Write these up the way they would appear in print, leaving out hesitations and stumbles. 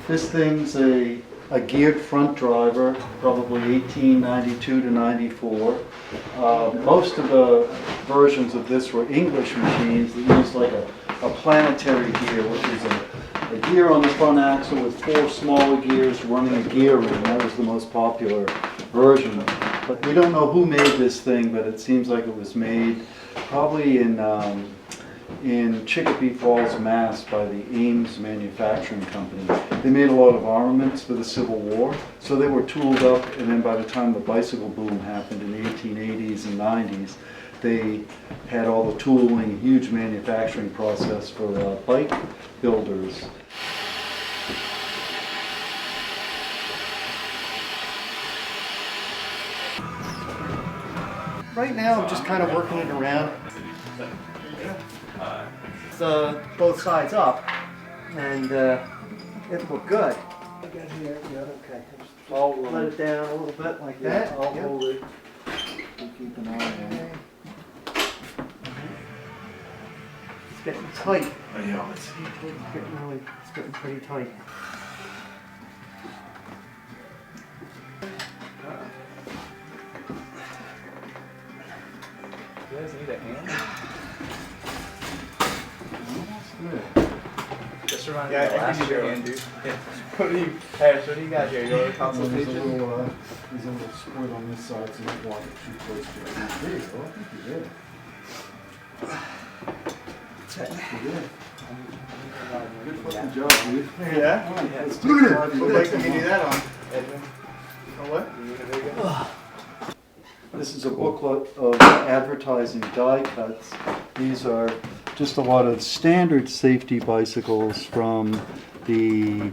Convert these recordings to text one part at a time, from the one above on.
This thing's a geared front driver, probably 1892 to 94. Most of the versions of this were English machines that used like a planetary gear, which is a gear on the front axle with 4 smaller gears running a gear ring. That was the most popular version. But we don't know who made this thing, but it seems like it was made probably in Chicopee Falls, Mass. By the Ames Manufacturing company. They made a lot of armaments for the Civil War, so they were tooled up, and then by the time the bicycle boom happened in the 1880s and 90s, they had all the tooling, a huge manufacturing process for bike builders. Right now, I'm just kind of working it around. Both sides up, and it looked good. I got here, yeah, okay. I'll let it down a little bit like that. I'll hold it. We'll keep an eye on it. It's getting tight. Oh, yeah, let's see. It's getting pretty tight. You guys need a hand? Just remind me of last year. Dude. Yeah. What do you got here? Your consultation? There's a little squid on this side, so don't walk it too close to it. There you go. I think you did. You did. Good fucking job, dude. Yeah? Let's What take bike can you do that on? Edwin? On what? You need a video? This is a booklet of advertising die cuts. These are just a lot of standard safety bicycles from the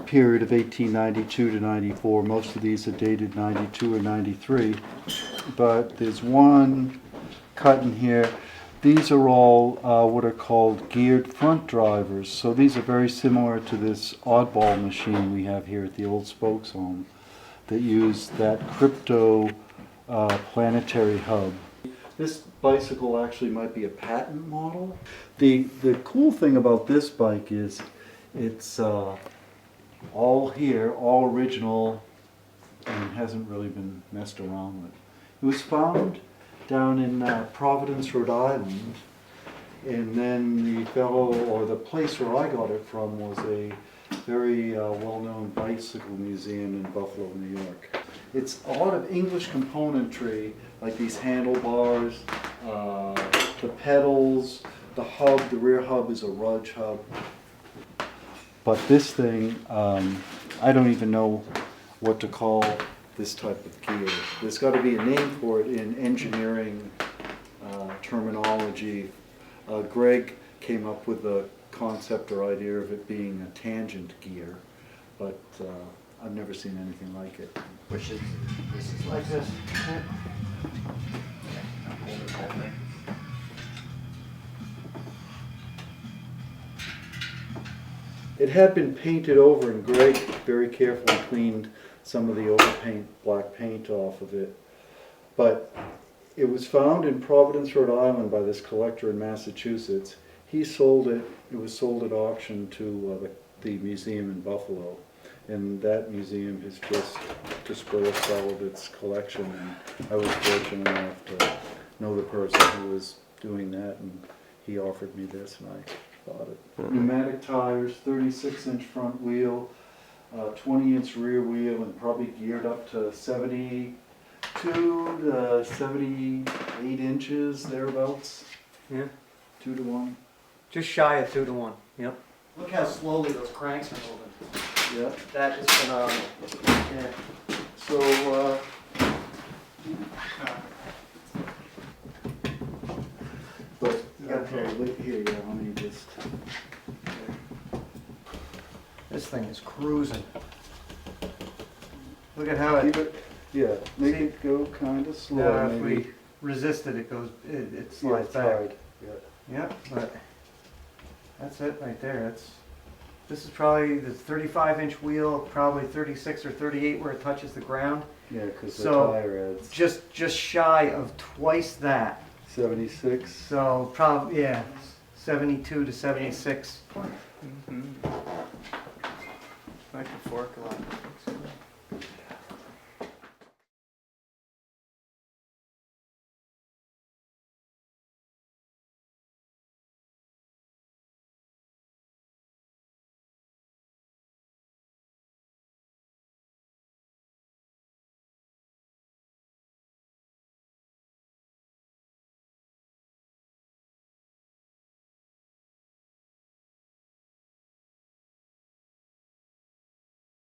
period of 1892 to 94. Most of these are dated 92 or 93. But there's one cut in here. These are all what are called geared front drivers. So these are very similar to this oddball machine we have here at the old Spokes home that use that crypto planetary hub. This bicycle actually might be a patent model. The cool thing about this bike is it's all here, all original, and hasn't really been messed around with. It was found down in Providence, Rhode Island, and then the fellow, or the place where I got it from, was a very well-known bicycle museum in Buffalo, New York. It's a lot of English componentry, like these handlebars, the pedals, the hub. The rear hub is a Rudge hub. But this thing, I don't even know what to call this type of gear. There's got to be a name for it in engineering terminology. Greg came up with the concept or idea of it being a tangent gear, but I've never seen anything like it. Which is, this is Like this. It had been painted over, and Greg very carefully cleaned some of the overpaint, black paint off of it. But it was found in Providence, Rhode Island by this collector in Massachusetts. He sold it. It was sold at auction to the museum in Buffalo. And that museum has just dispersed all of its collection. And I was fortunate enough to know the person who was doing that, and he offered me this, and I bought it. Pneumatic tires, 36-inch front wheel, 20-inch rear wheel, and probably geared up to 72 to 78 inches, thereabouts. Yeah. 2 to 1. Just shy of 2 to 1. Yep. Look how slowly those cranks are moving. Yeah. That is phenomenal. Yeah. So, but here, yeah, let me just. This thing is cruising. Look at how Keep it. it, yeah, make See? it go kind of slow. If maybe. we resist it, it goes. It Yeah, slides it's back. hard. Yeah. Yep. But that's it right there. This is probably the 35-inch wheel, probably 36 or 38 where it touches the ground. Yeah, because the So, tire adds Just shy of twice that. 76. So probably, yeah, 72 to 76. Like the fork a lot.